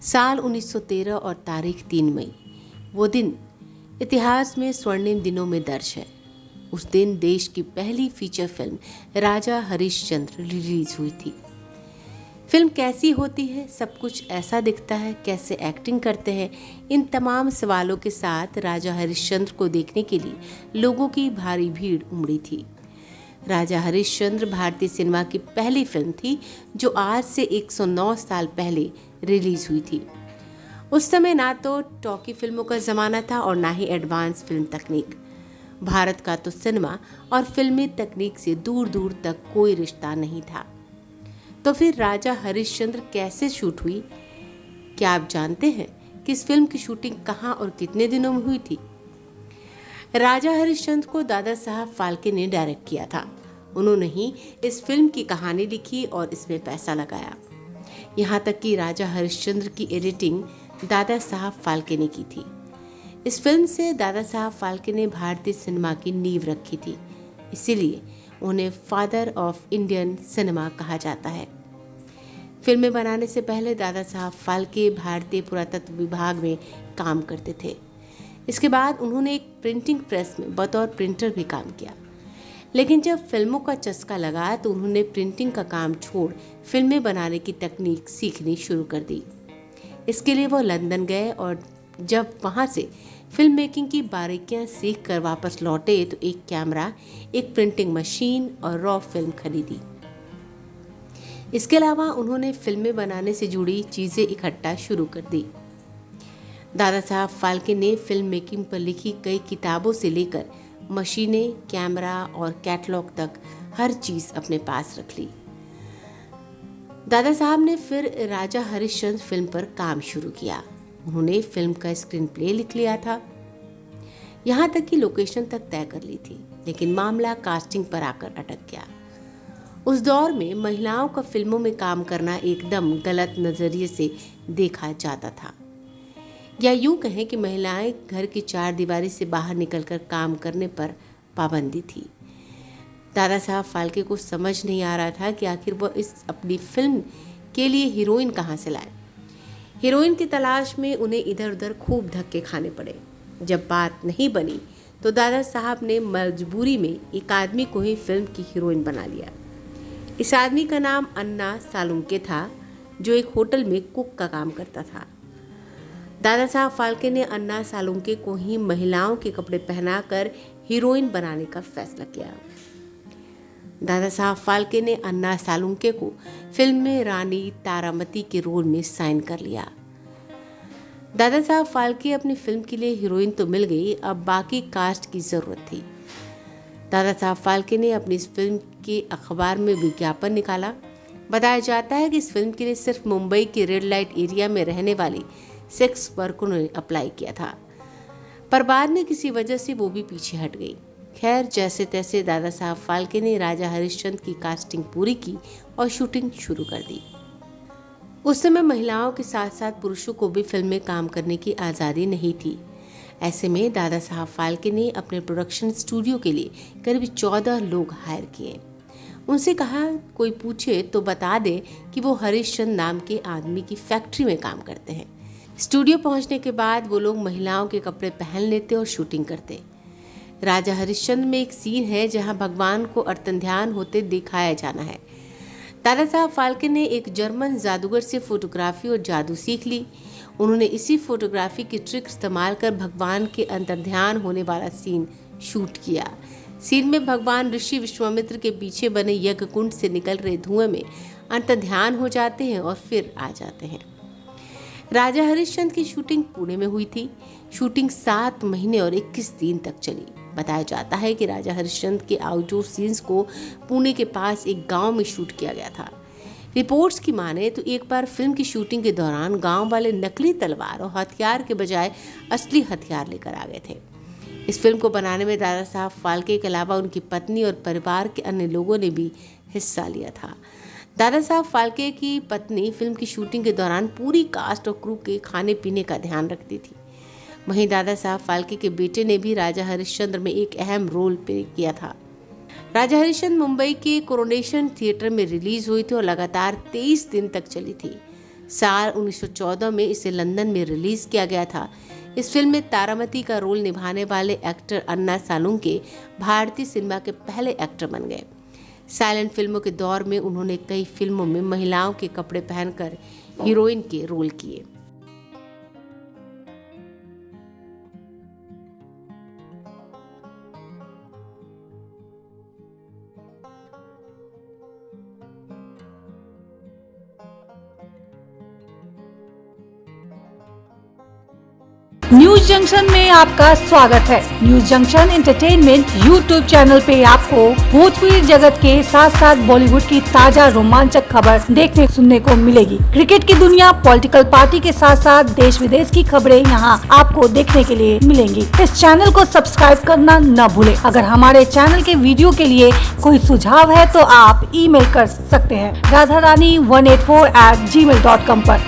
साल 1913 और तारीख 3 मई। वो दिन इतिहास में स्वर्णिम दिनों में दर्ज है। उस दिन देश की पहली फीचर फिल्म राजा हरिश्चंद्र रिलीज हुई थी। फिल्म कैसी होती है, सब कुछ ऐसा दिखता है, कैसे एक्टिंग करते हैं, इन तमाम सवालों के साथ राजा हरिश्चंद्र को देखने के लिए लोगों की भारी भीड़ उमड़ी थी। राजा हरिश्चंद्र भारतीय सिनेमा की पहली फिल्म थी जो आज से 109 साल पहले रिलीज हुई थी। उस समय ना तो टॉकी फिल्मों का जमाना था और ना ही एडवांस फिल्म तकनीक। भारत का तो सिनेमा और फिल्मी तकनीक से दूर दूर तक कोई रिश्ता नहीं था। तो फिर राजा हरिश्चंद्र कैसे शूट हुई? क्या आप जानते हैं कि इस फिल्म की शूटिंग कहाँ और कितने दिनों में हुई थी? राजा हरिश्चंद्र को दादा साहब फाल्के ने डायरेक्ट किया था। उन्होंने ही इस फिल्म की कहानी लिखी और इसमें पैसा लगाया। यहाँ तक कि राजा हरिश्चंद्र की एडिटिंग दादा साहब फाल्के ने की थी। इस फिल्म से दादा साहब फाल्के ने भारतीय सिनेमा की नींव रखी थी, इसीलिए उन्हें फादर ऑफ इंडियन सिनेमा कहा जाता है। फिल्में बनाने से पहले दादा साहब फाल्के भारतीय पुरातत्व विभाग में काम करते थे। इसके बाद उन्होंने एक प्रिंटिंग प्रेस में बतौर प्रिंटर भी काम किया, लेकिन जब फिल्मों का चस्का लगा तो उन्होंने प्रिंटिंग का काम छोड़ फिल्में बनाने की तकनीक सीखनी शुरू कर दी। इसके लिए वो लंदन गए और जब वहाँ से फिल्म मेकिंग की बारीकियां सीख कर वापस लौटे तो एक कैमरा, एक प्रिंटिंग मशीन और रॉ फिल्म खरीदी। इसके अलावा उन्होंने फिल्में बनाने से जुड़ी चीज़ें इकट्ठा शुरू कर दी। दादा साहब फाल्के ने फिल्म मेकिंग पर लिखी कई किताबों से लेकर मशीनें, कैमरा और कैटलॉग तक हर चीज़ अपने पास रख ली। दादा साहब ने फिर राजा हरिश्चंद्र फिल्म पर काम शुरू किया। उन्होंने फिल्म का स्क्रीन प्ले लिख लिया था, यहाँ तक कि लोकेशन तक तय कर ली थी, लेकिन मामला कास्टिंग पर आकर अटक गया। उस दौर में महिलाओं का फिल्मों में काम करना एकदम गलत नजरिए से देखा जाता था, या यूं कहें कि महिलाएं घर की चार दीवारी से बाहर निकलकर काम करने पर पाबंदी थी। दादा साहब फाल्के को समझ नहीं आ रहा था कि आखिर वो इस अपनी फिल्म के लिए हीरोइन कहाँ से लाए। हीरोइन की तलाश में उन्हें इधर उधर खूब धक्के खाने पड़े। जब बात नहीं बनी तो दादा साहब ने मजबूरी में एक आदमी को ही फिल्म की हीरोइन बना लिया। इस आदमी का नाम अन्ना सालुंके था, जो एक होटल में कुक का काम करता था। दादा साहब फाल्के ने अन्ना सालुंके को ही महिलाओं के कपड़े पहनाकर हीरोइन बनाने का फैसला किया। दादा साहब फाल्के ने अन्ना सालुंके को फिल्म में रानी तारामती के रोल में साइन कर लिया। दादा साहब फाल्के अपनी फिल्म के लिए हीरोइन तो मिल गई, अब बाकी कास्ट की जरूरत थी। दादा साहब फाल्के ने अपनी इस फिल्म के अखबार में विज्ञापन निकाला। बताया जाता है कि इस फिल्म के लिए सिर्फ मुंबई के रेड लाइट एरिया में रहने वाली सेक्स वर्करों ने अप्लाई किया था, पर बाद में किसी वजह से वो भी पीछे हट गई। खैर, जैसे तैसे दादा साहब फाल्के ने राजा हरिश्चंद्र की कास्टिंग पूरी की और शूटिंग शुरू कर दी। उस समय महिलाओं के साथ साथ पुरुषों को भी फिल्म में काम करने की आज़ादी नहीं थी। ऐसे में दादा साहब फाल्के ने अपने प्रोडक्शन स्टूडियो के लिए करीब 14 लोग हायर किए। उनसे कहा, कोई पूछे तो बता दे कि वो हरिश्चंद्र नाम के आदमी की फैक्ट्री में काम करते हैं। स्टूडियो पहुंचने के बाद वो लोग महिलाओं के कपड़े पहन लेते और शूटिंग करते। राजा हरिश्चंद्र में एक सीन है जहां भगवान को अर्तन ध्यान होते दिखाया जाना है। दादा साहब फाल्के ने एक जर्मन जादूगर से फोटोग्राफी और जादू सीख ली। उन्होंने इसी फोटोग्राफी की ट्रिक इस्तेमाल कर भगवान के अंतर्ध्यान होने वाला सीन शूट किया। सीन में भगवान ऋषि विश्वामित्र के पीछे बने यज्ञ कुंड से निकल रहे धुएं में अंतर्ध्यान हो जाते हैं और फिर आ जाते हैं। राजा हरिश्चंद्र की शूटिंग पुणे में हुई थी। शूटिंग 7 महीने और 21 दिन तक चली। बताया जाता है कि राजा हरिश्चंद्र के आउटडोर सीन्स को पुणे के पास एक गांव में शूट किया गया था। रिपोर्ट्स की माने तो एक बार फिल्म की शूटिंग के दौरान गांव वाले नकली तलवार और हथियार के बजाय असली हथियार लेकर आ गए थे। इस फिल्म को बनाने में दादा साहब फाल्के के अलावा उनकी पत्नी और परिवार के अन्य लोगों ने भी हिस्सा लिया था। दादा साहब फाल्के की पत्नी फिल्म की शूटिंग के दौरान पूरी कास्ट और क्रू के खाने पीने का ध्यान रखती थी। वहीं दादा साहब फाल्के के बेटे ने भी राजा हरिश्चंद्र में एक अहम रोल प्ले किया था। राजा हरिश्चंद्र मुंबई के कोरोनेशन थिएटर में रिलीज हुई थी और लगातार 23 दिन तक चली थी। साल 1914 में इसे लंदन में रिलीज किया गया था। इस फिल्म में तारामती का रोल निभाने वाले एक्टर अन्ना सालुंके भारतीय सिनेमा के पहले एक्टर बन गए। साइलेंट फिल्मों के दौर में उन्होंने कई फिल्मों में महिलाओं के कपड़े पहनकर हीरोइन के रोल किए। न्यूज जंक्शन में आपका स्वागत है। News junction entertainment YouTube channel पे आपको भोजपुरी जगत के साथ साथ बॉलीवुड की ताजा रोमांचक खबर देखने सुनने को मिलेगी। क्रिकेट की दुनिया, पॉलिटिकल पार्टी के साथ साथ देश विदेश की खबरें यहां आपको देखने के लिए मिलेंगी। इस चैनल को सब्सक्राइब करना न भूले। अगर हमारे चैनल के वीडियो के लिए कोई सुझाव है तो आप email कर सकते हैं radharani184@gmail.com पर।